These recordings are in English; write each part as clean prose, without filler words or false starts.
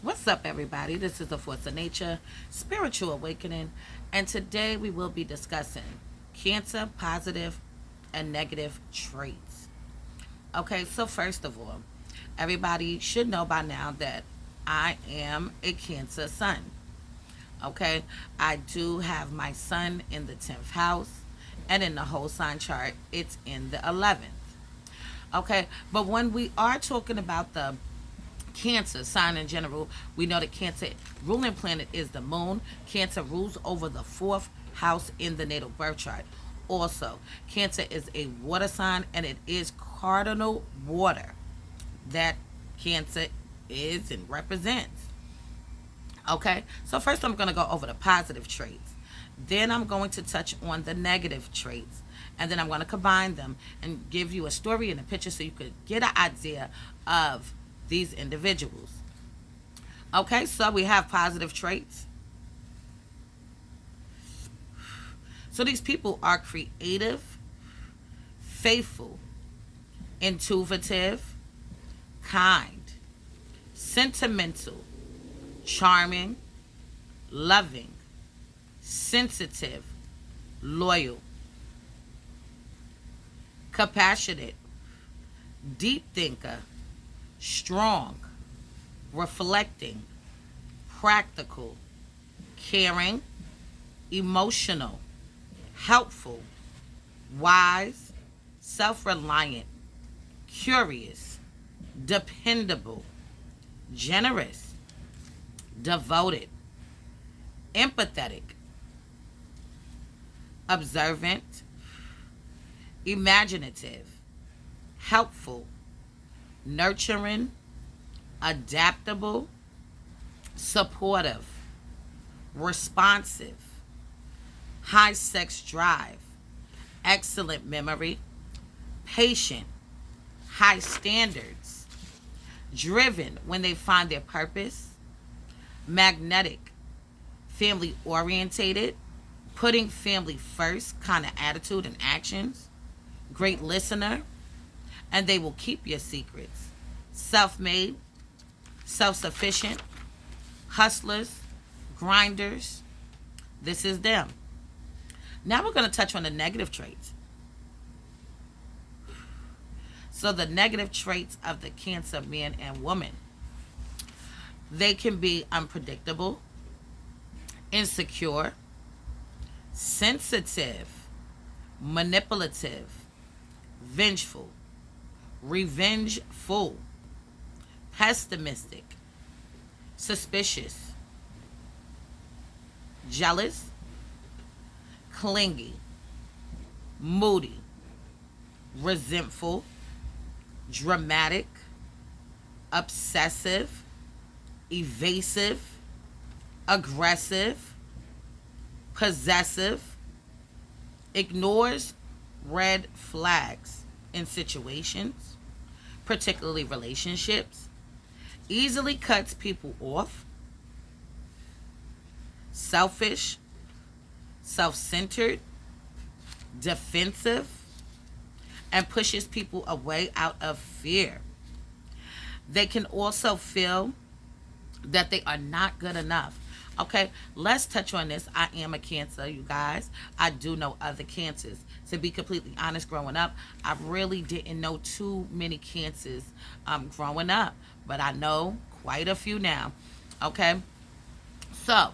What's up, everybody? This is the Force of Nature Spiritual Awakening, and today we will be discussing Cancer positive and negative traits. Okay, so first of all, everybody should know by now that I am a Cancer sun. Okay, I do have my sun in the 10th house, and in the whole sign chart, it's in the 11th. Okay, but when we are talking about the Cancer sign in general, we know that Cancer ruling planet is the moon. Cancer rules over the fourth house in the natal birth chart. Also, Cancer is a water sign and it is cardinal water that Cancer is and represents. Okay, so first I'm going to go over the positive traits. Then I'm going to touch on the negative traits. And then I'm going to combine them and give you a story and a picture so you could get an idea of these individuals. Okay, so we have positive traits. So these people are creative, faithful, intuitive, kind, sentimental, charming, loving, sensitive, loyal, compassionate, deep thinker, strong, reflecting, practical, caring, emotional, helpful, wise, self reliant, curious, dependable, generous, devoted, empathetic, observant, imaginative, helpful, nurturing, adaptable, supportive, responsive, high sex drive, excellent memory, patient, high standards, driven when they find their purpose, magnetic, family orientated, putting family first kind of attitude and actions, great listener, and they will keep your secrets. Self made, self sufficient, hustlers, grinders. This is them. Now we're going to touch on the negative traits. So, the negative traits of the Cancer man and woman, they can be unpredictable, insecure, sensitive, manipulative, vengeful, revengeful, pessimistic, suspicious, jealous, clingy, moody, resentful, dramatic, obsessive, evasive, aggressive, possessive, ignores red flags in situations, particularly relationships, easily cuts people off, selfish, self centered, defensive, and pushes people away out of fear. They can also feel that they are not good enough. Okay, let's touch on this. I am a Cancer, you guys. I do know other Cancers. To be completely honest, growing up, I really didn't know too many Cancers growing up, but I know quite a few now. Okay, so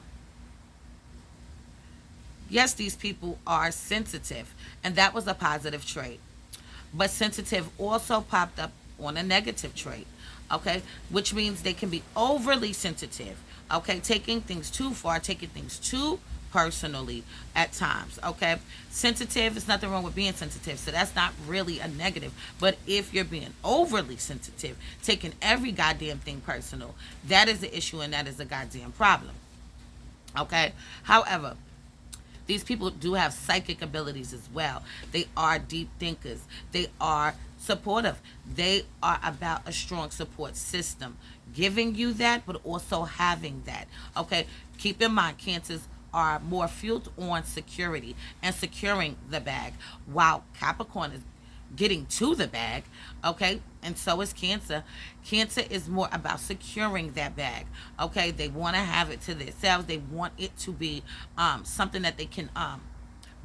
yes, these people are sensitive, and that was a positive trait. But sensitive also popped up on a negative trait, okay, which means they can be overly sensitive, okay, taking things too far, taking things too personally at times, okay. Sensitive, is nothing wrong with being sensitive, so that's not really a negative. But if you're being overly sensitive, taking every goddamn thing personal, that is the issue and that is a goddamn problem, okay. However, these people do have psychic abilities as well. They are deep thinkers. They are supportive. They are about a strong support system, giving you that, but also having that. Okay, keep in mind, Cancers are more fueled on security and securing the bag, while Capricorn is getting to the bag, okay? And so is Cancer. Cancer is more about securing that bag, okay? They want to have it to themselves. They want it to be something that they can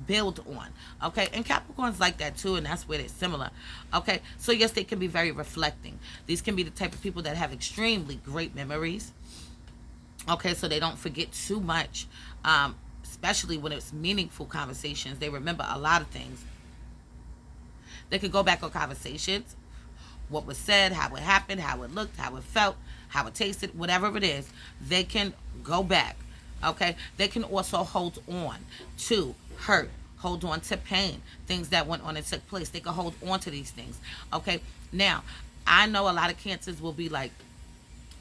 build on, okay? And Capricorns like that too, and that's where they're similar, okay? So yes, they can be very reflecting. These can be the type of people that have extremely great memories, okay? So they don't forget too much, especially when it's meaningful conversations. They remember a lot of things. They could go back on conversations, what was said, how it happened, how it looked, how it felt, how it tasted, whatever it is. They can go back, okay? They can also hold on to hurt, hold on to pain, things that went on and took place. They can hold on to these things, okay? Now, I know a lot of Cancers will be like,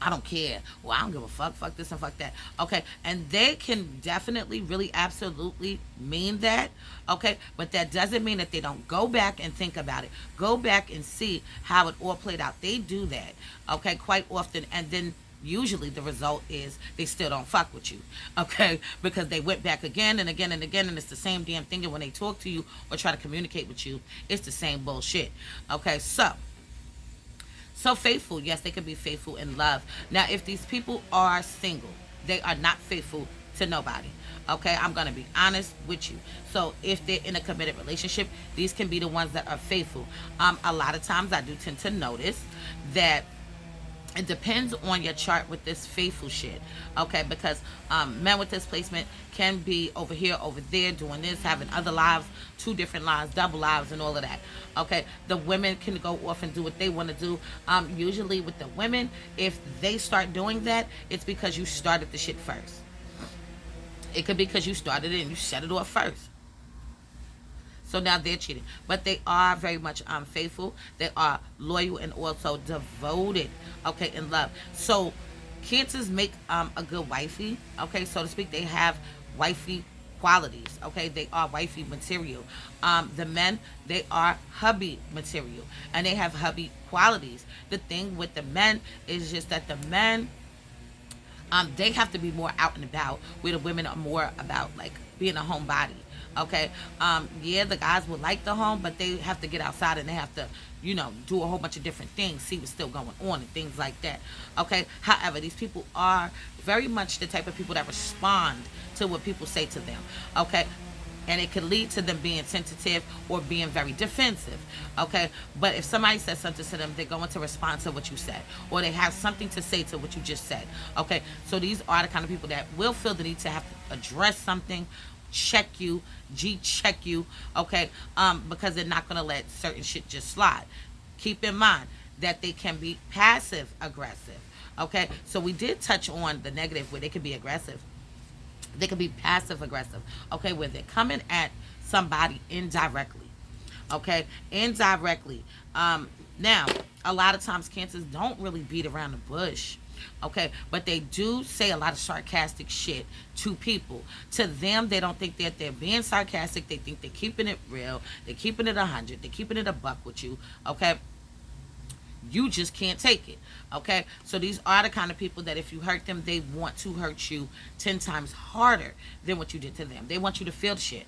I don't care. Well, I don't give a fuck. Fuck this and fuck that. Okay. And they can definitely, really, absolutely mean that. Okay. But that doesn't mean that they don't go back and think about it. Go back and see how it all played out. They do that. Okay. Quite often. And then usually the result is they still don't fuck with you. Okay. Because they went back again and again and again. And it's the same damn thing. And when they talk to you or try to communicate with you, it's the same bullshit. Okay. So faithful, yes, they can be faithful in love. Now, if these people are single, they are not faithful to nobody. Okay, I'm gonna be honest with you. So if they're in a committed relationship, these can be the ones that are faithful. A lot of times I do tend to notice that it depends on your chart with this faithful shit, okay? Because men with this placement can be over here, over there, doing this, having other lives, 2 different lives, double lives, and all of that, okay? The women can go off and do what they want to do. Usually with the women, if they start doing that, it's because you started the shit first. It could be because you started it and you set it off first. So now they're cheating. But they are very much faithful. They are loyal and also devoted, okay, in love. So Cancers make a good wifey, okay, so to speak. They have wifey qualities, okay. They are wifey material. The men, they are hubby material. And they have hubby qualities. The thing with the men is just that the men, they have to be more out and about, where the women are more about, like, being a homebody. Okay, yeah, the guys would like the home, but they have to get outside and they have to, do a whole bunch of different things, see what's still going on and things like that. Okay, however, these people are very much the type of people that respond to what people say to them. Okay, and it could lead to them being sensitive or being very defensive, okay? But if somebody says something to them, they're going to respond to what you said, or they have something to say to what you just said, okay? So these are the kind of people that will feel the need to have to address something, check you, check you, okay? Because they're not going to let certain shit just slide. Keep in mind that they can be passive aggressive, okay? So we did touch on the negative where they can be aggressive. They can be passive aggressive, okay, where they're coming at somebody indirectly, okay, indirectly. Now, a lot of times Cancers don't really beat around the bush, okay, but they do say a lot of sarcastic shit to people. To them, they don't think that they're being sarcastic. They think they're keeping it real. They're keeping it 100. They're keeping it a buck with you, okay? You just can't take it, okay? So these are the kind of people that if you hurt them, they want to hurt you 10 times harder than what you did to them. They want you to feel the shit.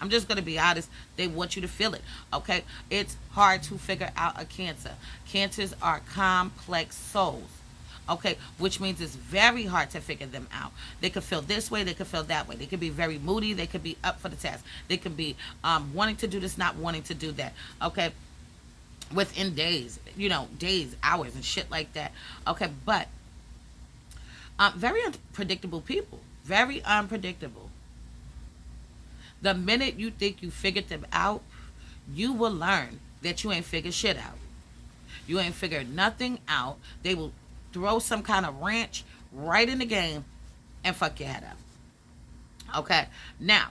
I'm just going to be honest. They want you to feel it, okay? It's hard to figure out a Cancer. Cancers are complex souls, okay? Which means it's very hard to figure them out. They could feel this way. They could feel that way. They could be very moody. They could be up for the task. They could be wanting to do this, not wanting to do that, okay? Within days, days, hours, and shit like that, okay? But very unpredictable people. Very unpredictable. The minute you think you figured them out, you will learn that you ain't figured shit out. You ain't figured nothing out. They will throw some kind of wrench right in the game and fuck your head up. Okay? Now,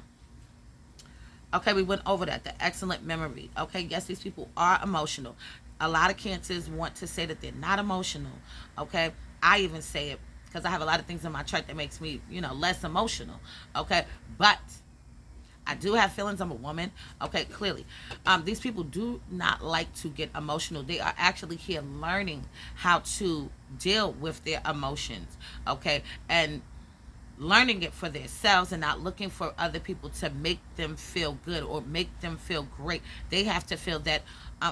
okay, we went over that. The excellent memory. Okay, yes, these people are emotional. A lot of Cancers want to say that they're not emotional. Okay? I even say it because I have a lot of things in my chart that makes me, less emotional. Okay? But I do have feelings. I'm a woman. Okay, clearly. These people do not like to get emotional. They are actually here learning how to deal with their emotions. Okay? And learning it for themselves and not looking for other people to make them feel good or make them feel great. They have to feel that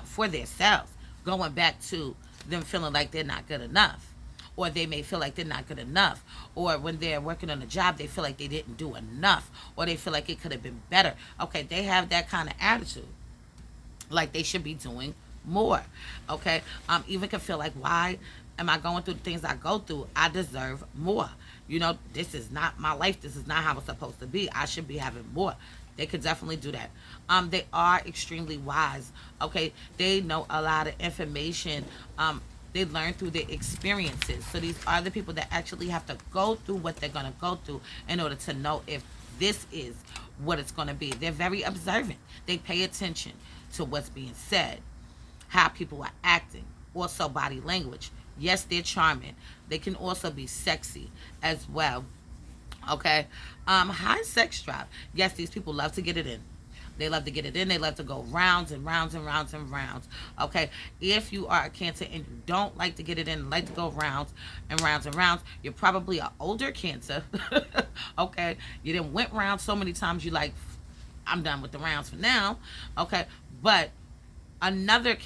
for themselves. Going back to them feeling like they're not good enough, or they may feel like they're not good enough, or when they're working on a job they feel like they didn't do enough, or they feel like it could have been better. Okay, they have that kind of attitude, like they should be doing more. Okay, even can feel like, why am I going through the things I go through? I deserve more. This is not my life. This is not how it's supposed to be. I should be having more. They could definitely do that. They are extremely wise. Okay, they know a lot of information. They learn through their experiences. So these are the people that actually have to go through what they're gonna go through in order to know if this is what it's gonna be. They're very observant. They pay attention to what's being said, how people are acting, also body language. Yes, they're charming. They can also be sexy as well. Okay. High sex drive. Yes, these people love to get it in. They love to get it in. They love to go rounds and rounds and rounds and rounds. Okay. If you are a Cancer and you don't like to get it in, like to go rounds and rounds and rounds, you're probably an older Cancer. Okay. You didn't went rounds so many times you like, I'm done with the rounds for now. Okay. But another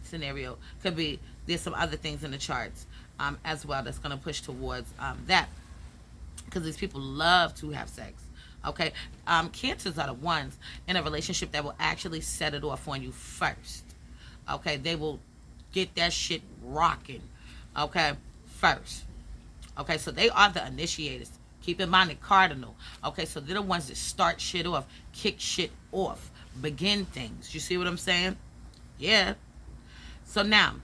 scenario could be there's some other things in the charts as well that's going to push towards that, because these people love to have sex. Okay, Cancers are the ones in a relationship that will actually set it off on you first. Okay, they will get that shit rocking. Okay, first. Okay, so they are the initiators. Keep in mind the cardinal. Okay, so they're the ones that start shit off, kick shit off, begin things. You see what I'm saying? Yeah. So now,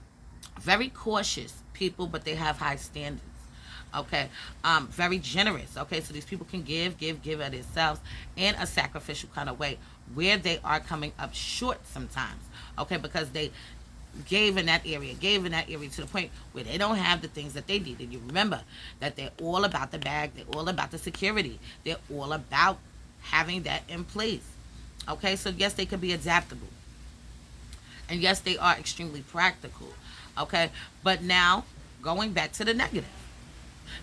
very cautious people, but they have high standards. Okay. Very generous. Okay, so these people can give of themselves in a sacrificial kind of way, where they are coming up short sometimes. Okay, because they gave in that area to the point where they don't have the things that they need. And you remember that they're all about the bag, they're all about the security, they're all about having that in place. Okay, so yes, they could be adaptable. And yes, they are extremely practical. Okay, but now going back to the negative,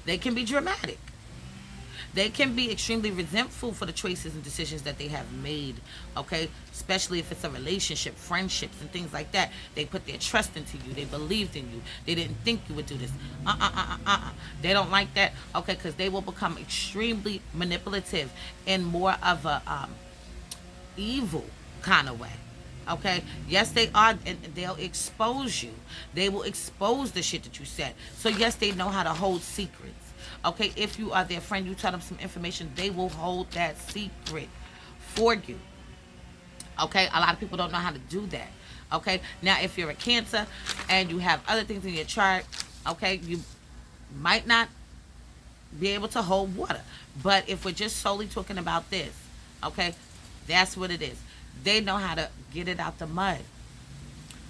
they can be dramatic. They can be extremely resentful for the choices and decisions that they have made. Okay, especially if it's a relationship, friendships, and things like that. They put their trust into you. They believed in you. They didn't think you would do this. They don't like that. Okay, because they will become extremely manipulative in more of a evil kind of way. Okay, yes, they are, and they'll expose you. They will expose the shit that you said. So yes, they know how to hold secrets. Okay, if you are their friend, you tell them some information, they will hold that secret for you. Okay, a lot of people don't know how to do that. Okay, now if you're a Cancer and you have other things in your chart, okay, you might not be able to hold water. But if we're just solely talking about this, okay, that's what it is. They know how to get it out the mud.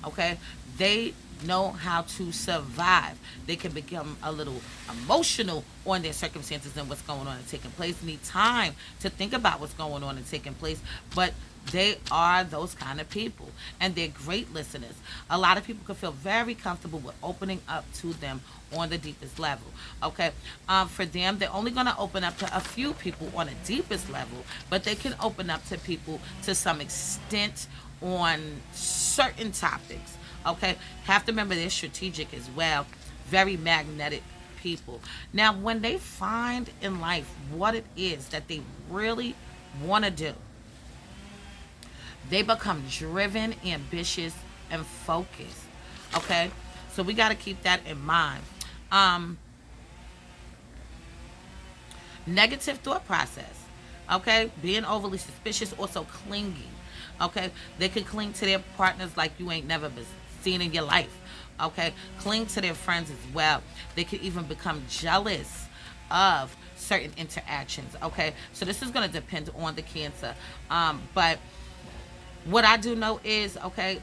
Okay, they know how to survive. They can become a little emotional on their circumstances and what's going on and taking place. Need time to think about what's going on and taking place, but they are those kind of people, and they're great listeners. A lot of people can feel very comfortable with opening up to them on the deepest level. Okay, for them, they're only going to open up to a few people on the deepest level, but they can open up to people to some extent on certain topics. Okay, have to remember they're strategic as well, very magnetic people. Now, when they find in life what it is that they really want to do, they become driven, ambitious, and focused. Okay, so we got to keep that in mind. Negative thought process. Okay, being overly suspicious, also clinging. Okay, they can cling to their partners like you ain't never been seen in your life. Okay, cling to their friends as well. They can even become jealous of certain interactions. Okay, so this is going to depend on the Cancer. But what I do know is, okay,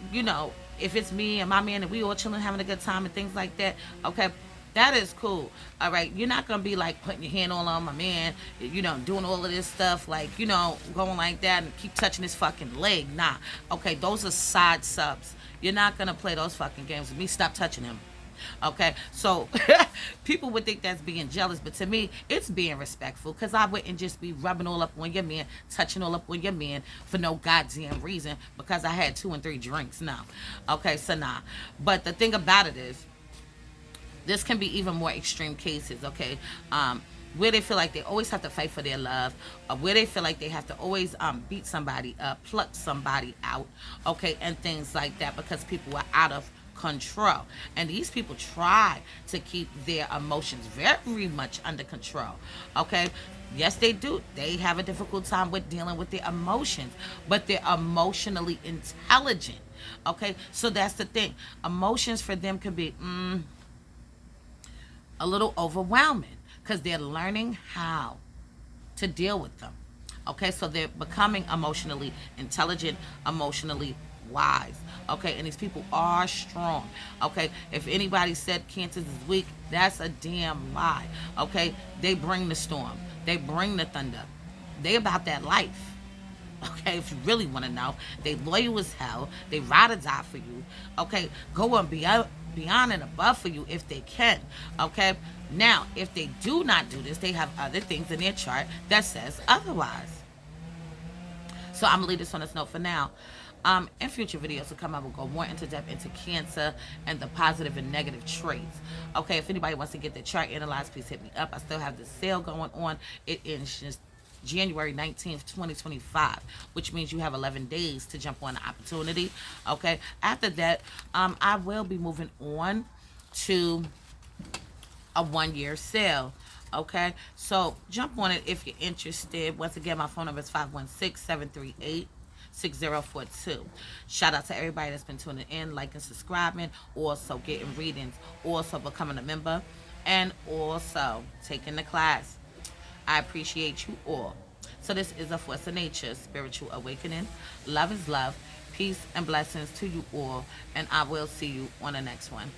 if it's me and my man and we all chilling, having a good time and things like that, okay, that is cool. All right, you're not gonna be like putting your hand on my man, doing all of this stuff, like, going like that and keep touching his fucking leg. Nah. Okay, those are side subs. You're not gonna play those fucking games with me. Stop touching him. Okay, so people would think that's being jealous, but to me, it's being respectful because I wouldn't just be rubbing all up on your man, touching all up on your man for no goddamn reason because I had 2 and 3 drinks. No. Okay, so nah. But the thing about it is, this can be even more extreme cases, okay? Where they feel like they always have to fight for their love, or where they feel like they have to always beat somebody up, pluck somebody out, okay, and things like that because people are out of control. And these people try to keep their emotions very much under control, okay? Yes, they do. They have a difficult time with dealing with their emotions, but they're emotionally intelligent, okay? So that's the thing. Emotions for them can be, a little overwhelming because they're learning how to deal with them. Okay, so they're becoming emotionally intelligent, emotionally wise. Okay, and these people are strong. Okay, if anybody said Cancers is weak, that's a damn lie. Okay, they bring the storm, they bring the thunder, they about that life. Okay, if you really want to know, they loyal as hell. They ride or die for you. Okay, go and beyond and above for you if they can. Okay, now if they do not do this, they have other things in their chart that says otherwise. So I'm gonna leave this on this note for now. In future videos to come, I will go more into depth into Cancer and the positive and negative traits. Okay, if anybody wants to get the chart analyzed, please hit me up. I still have the sale going on. It ends just January 19th, 2025, which means you have 11 days to jump on the opportunity. Okay, after that, I will be moving on to a 1-year sale. Okay, so jump on it if you're interested. Once again, my phone number is 516-738-6042. Shout out to everybody that's been tuning in, liking, subscribing, also getting readings, also becoming a member, and also taking the class. I appreciate you all. So this is a Force of Nature spiritual awakening. Love is love. Peace and blessings to you all, and I will see you on the next one.